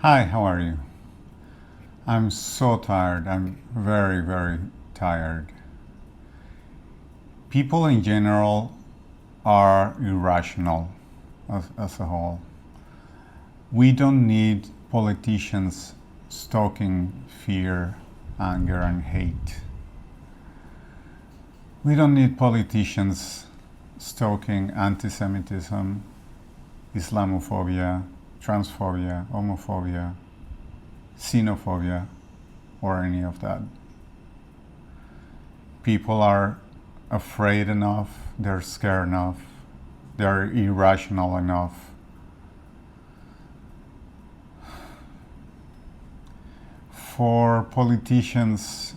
Hi, how are you? I'm so tired. I'm very, very tired. People in general are irrational as a whole. We don't need politicians stoking fear, anger, and hate. We don't need politicians stoking anti Semitism, Islamophobia, transphobia, homophobia, xenophobia, or any of that. People are afraid enough, they're scared enough, they're irrational enough. For politicians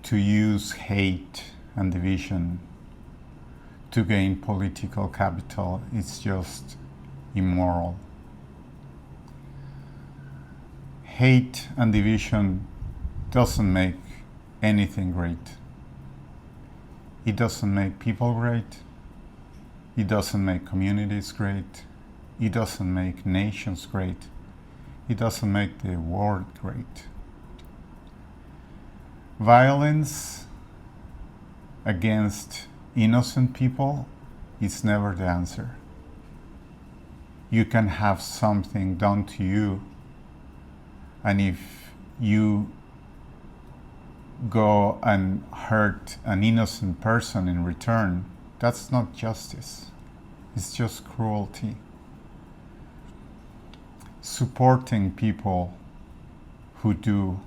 to use hate and division to gain political capital is just immoral. Hate and division doesn't make anything great. It doesn't make people great. It doesn't make communities great. It doesn't make nations great. It doesn't make the world great. Violence against innocent people is never the answer. You can have something done to you, and if you go and hurt an innocent person in return, that's not justice. It's just cruelty. Supporting people who do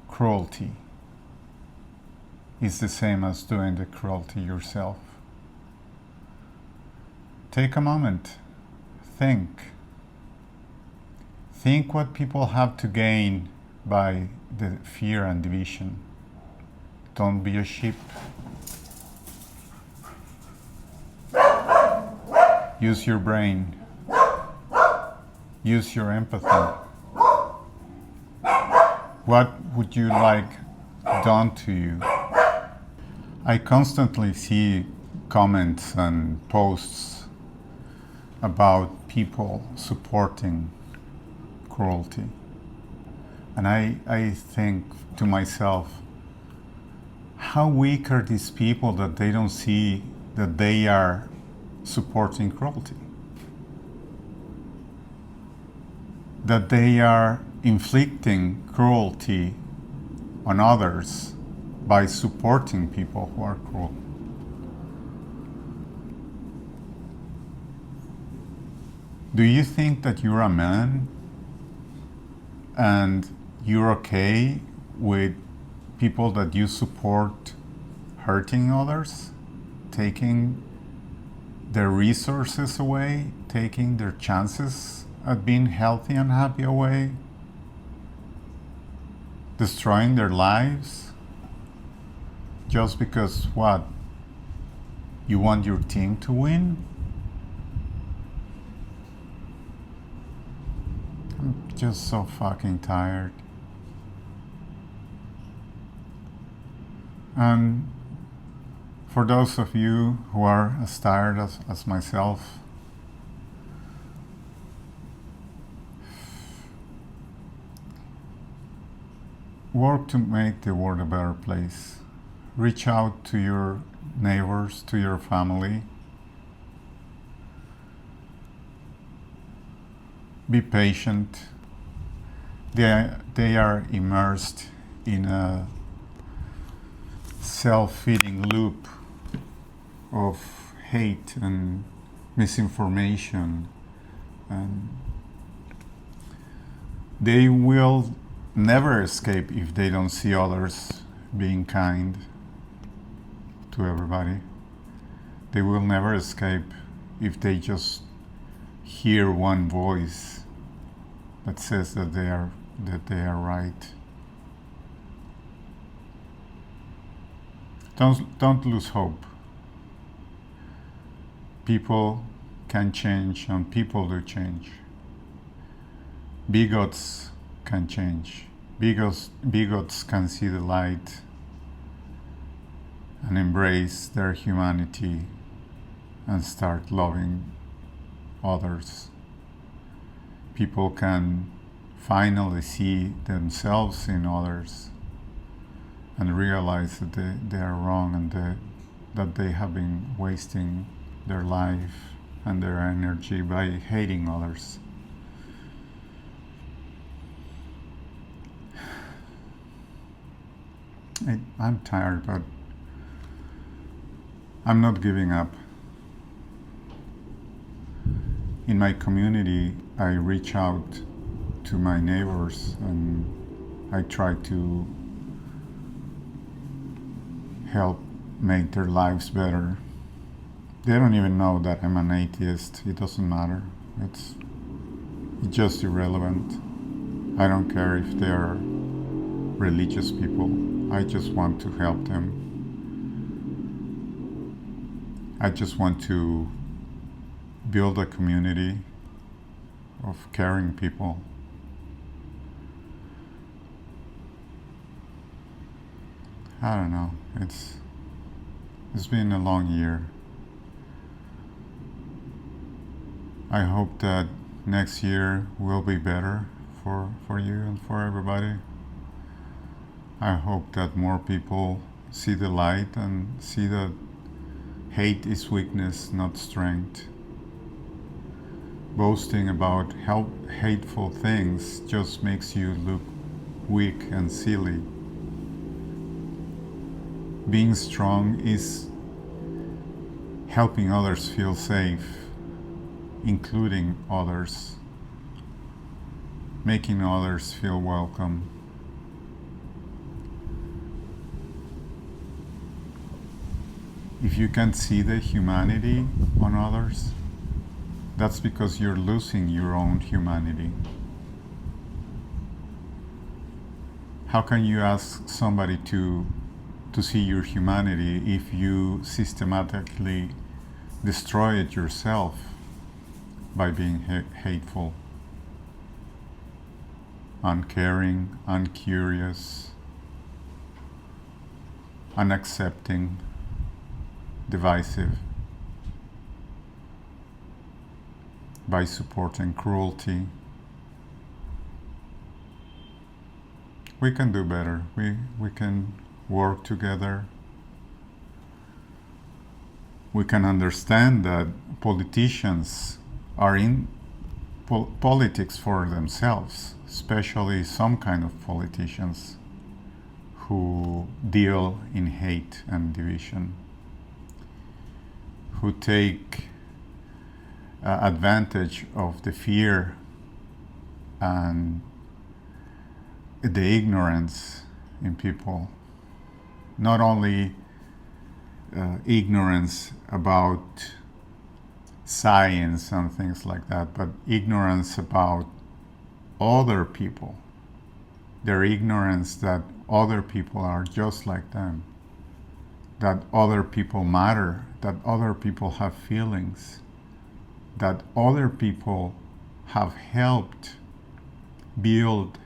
cruelty is the same as doing the cruelty yourself. Take a moment. Think. Think what people have to gain by the fear and division. Don't be a sheep. Use your brain. Use your empathy. What would you like done to you? I constantly see comments and posts about people supporting cruelty. And I think to myself, how weak are these people that they don't see that they are supporting cruelty? That they are inflicting cruelty on others by supporting people who are cruel. Do you think that you're a man and you're okay with people that you support hurting others, taking their resources away, taking their chances at being healthy and happy away, destroying their lives just because what? You want your team to win? I'm just so fucking tired. And for those of you who are as tired as myself, work to make the world a better place. Reach out to your neighbors, to your family. Be patient. They are immersed in a self-feeding loop of hate and misinformation, and they will never escape if they don't see others being kind to everybody. They will never escape if they just hear one voice that says that they are right. Don't lose hope. People can change and people do change. Bigots can change. Bigots can see the light and embrace their humanity and start loving others. People can finally see themselves in others and realize that they are wrong and that they have been wasting their life and their energy by hating others. I'm tired, but I'm not giving up. In my community, I reach out to my neighbors and I try to help make their lives better. They don't even know that I'm an atheist. It doesn't matter. It's just irrelevant. I don't care if they are religious people. I just want to help them. I just want to build a community of caring people. I don't know. It's been a long year. I hope that next year will be better for you and for everybody. I hope that more people see the light and see that hate is weakness, not strength. Boasting about hateful things just makes you look weak and silly. Being strong is helping others feel safe, including others, making others feel welcome. If you can see the humanity on others, that's because you're losing your own humanity. How can you ask somebody to see your humanity if you systematically destroy it yourself by being hateful, uncaring, uncurious, unaccepting, divisive, by supporting cruelty? We can do better. We can work together. We can understand that politicians are in politics for themselves, especially some kind of politicians who deal in hate and division, who take advantage of the fear and the ignorance in people. Not only ignorance about science and things like that, but ignorance about other people. Their ignorance that other people are just like them, that other people matter, that other people have feelings, that other people have helped build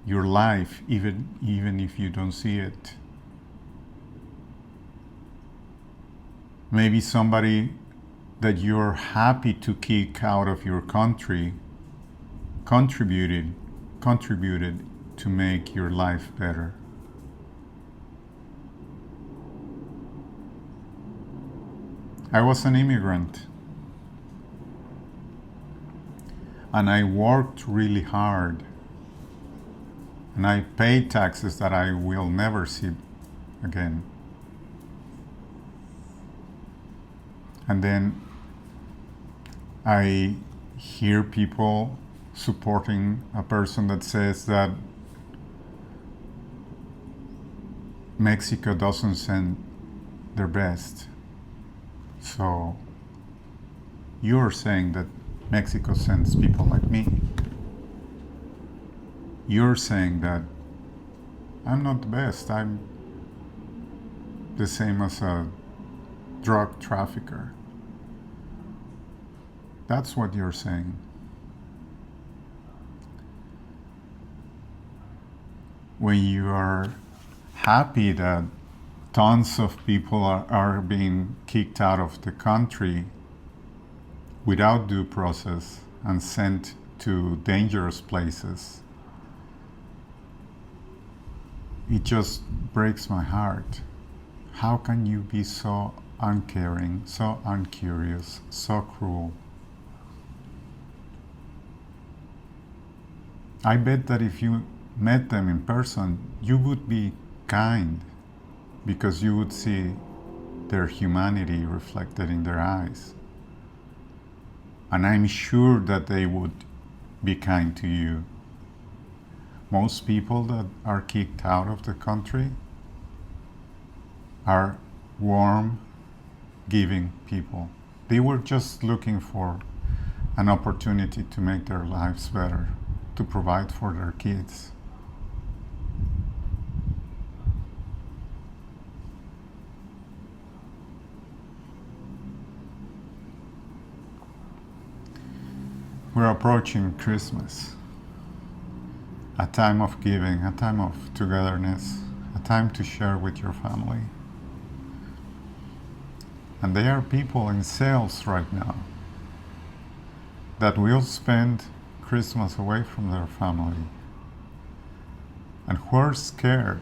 your life, even if you don't see it. Maybe somebody that you're happy to kick out of your country contributed to make your life better. I was an immigrant and I worked really hard and I paid taxes that I will never see again. And then I hear people supporting a person that says that Mexico doesn't send their best. So you're saying that Mexico sends people like me. You're saying that I'm not the best. I'm the same as a drug trafficker. That's what you're saying. When you are happy that tons of people are being kicked out of the country without due process and sent to dangerous places. It just breaks my heart. How can you be so uncaring, so uncurious, so cruel? I bet that if you met them in person, you would be kind because you would see their humanity reflected in their eyes. And I'm sure that they would be kind to you. Most people that are kicked out of the country are warm, giving people. They were just looking for an opportunity to make their lives better, to provide for their kids. We're approaching Christmas, a time of giving, a time of togetherness, a time to share with your family. And there are people in sales right now that will spend Christmas away from their family and who are scared,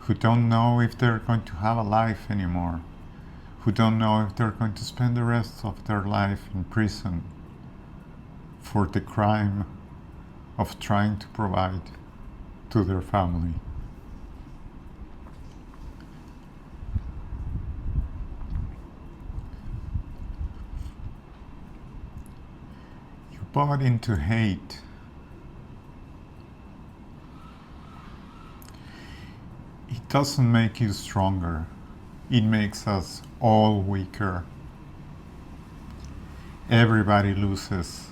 who don't know if they're going to have a life anymore, who don't know if they're going to spend the rest of their life in prison for the crime of trying to provide to their family. You bought into hate. It doesn't make you stronger. It makes us all weaker. Everybody loses.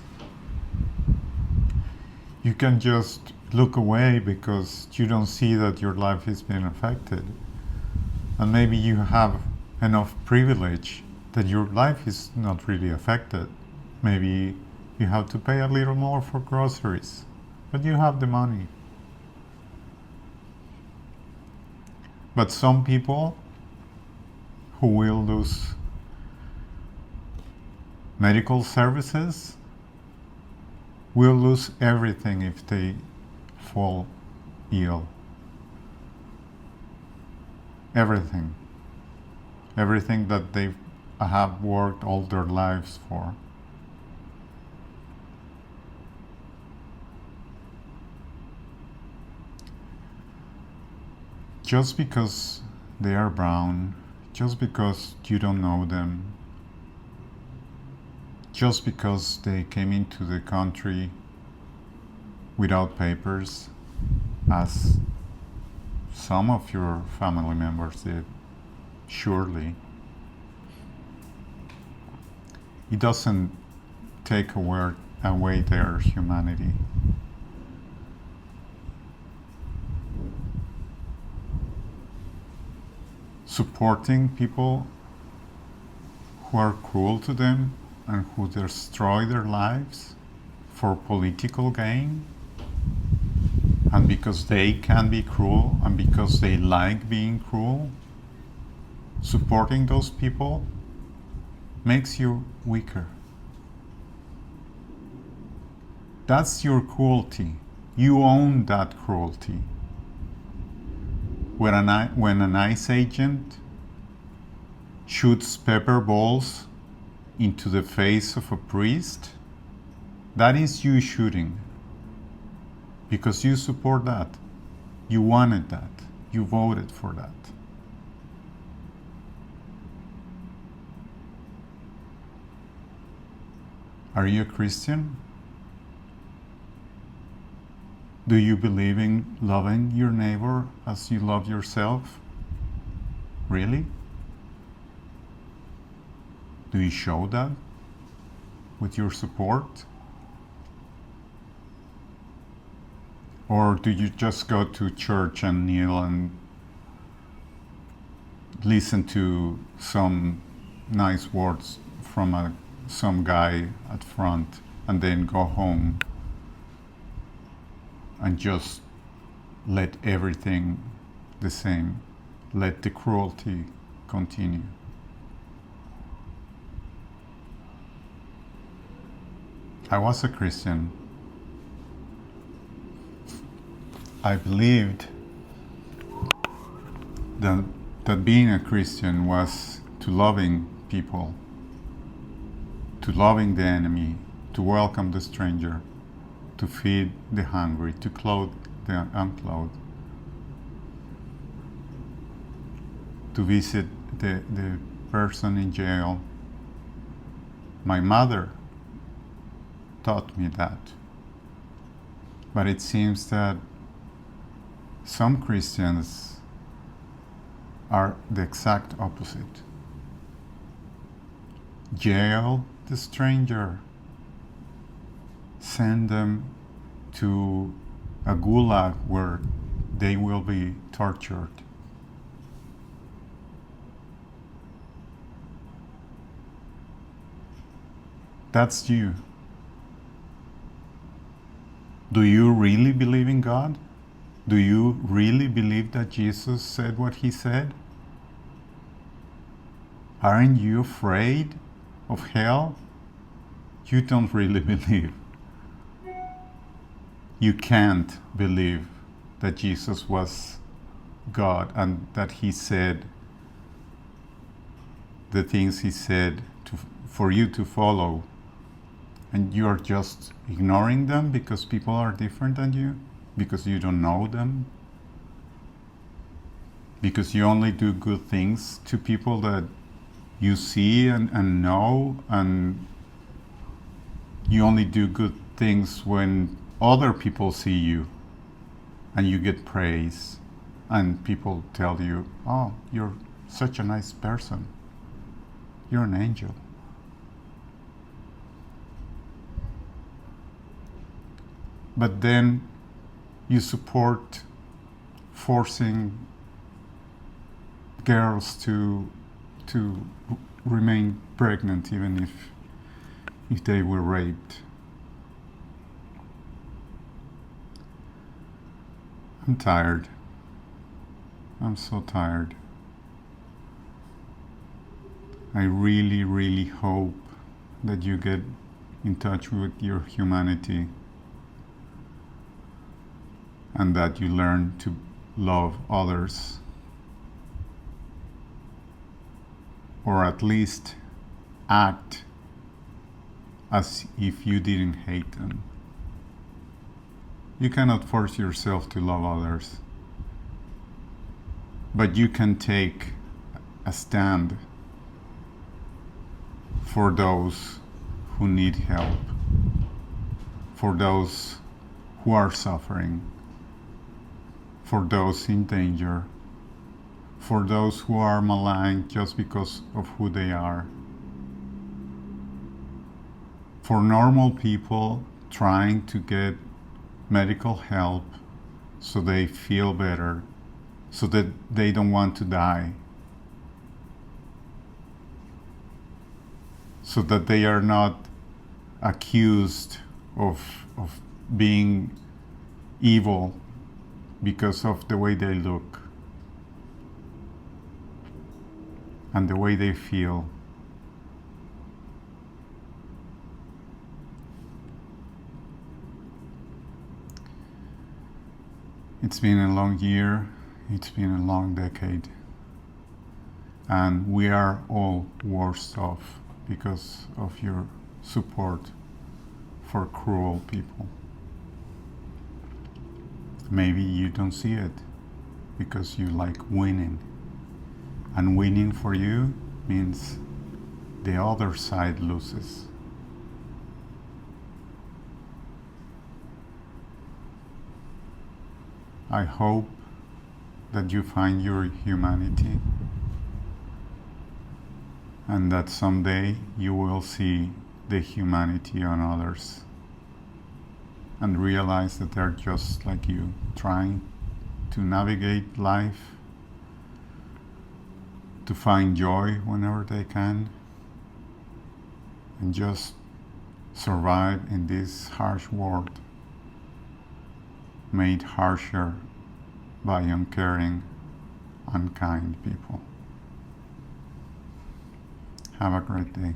You can just look away because you don't see that your life is being affected. And maybe you have enough privilege that your life is not really affected. Maybe you have to pay a little more for groceries, but you have the money. But some people who will lose medical services will lose everything if they fall ill. Everything. Everything that they have worked all their lives for. Just because they are brown, just because you don't know them, just because they came into the country without papers, as some of your family members did, surely, it doesn't take away their humanity. Supporting people who are cruel to them and who destroy their lives for political gain, and because they can be cruel and because they like being cruel, supporting those people makes you weaker. That's your cruelty. You own that cruelty. When an ICE agent shoots pepper balls into the face of a priest, that is you shooting. Because you support that. You wanted that. You voted for that. Are you a Christian? Do you believe in loving your neighbor as you love yourself? Really? Do you show that with your support? Or do you just go to church and kneel and listen to some nice words from some guy at front and then go home and just let everything the same, let the cruelty continue? I was a Christian. I believed that, that being a Christian was to loving people, to loving the enemy, to welcome the stranger, to feed the hungry, to clothe the unclothed, to visit the person in jail. My mother taught me that. But it seems that some Christians are the exact opposite. Jail the stranger, send them to a gulag where they will be tortured. That's you. Do you really believe in God? Do you really believe that Jesus said what he said? Aren't you afraid of hell? You don't really believe. You can't believe that Jesus was God and that he said the things he said for you to follow. And you are just ignoring them because people are different than you, because you don't know them, because you only do good things to people that you see and know, and you only do good things when other people see you and you get praise and people tell you, oh, you're such a nice person, you're an angel. But then you support forcing girls to remain pregnant even if they were raped. I'm tired. I'm so tired. I really, really hope that you get in touch with your humanity and that you learn to love others, or at least act as if you didn't hate them. You cannot force yourself to love others, but you can take a stand for those who need help, for those who are suffering, for those in danger, for those who are maligned just because of who they are, for normal people trying to get medical help so they feel better, so that they don't want to die, so that they are not accused of being evil because of the way they look and the way they feel. It's been a long year, it's been a long decade, and we are all worse off because of your support for cruel people. Maybe you don't see it because you like winning, and winning for you means the other side loses. I hope that you find your humanity and that someday you will see the humanity on others and realize that they're just like you, trying to navigate life, to find joy whenever they can, and just survive in this harsh world made harsher by uncaring, unkind people. Have a great day.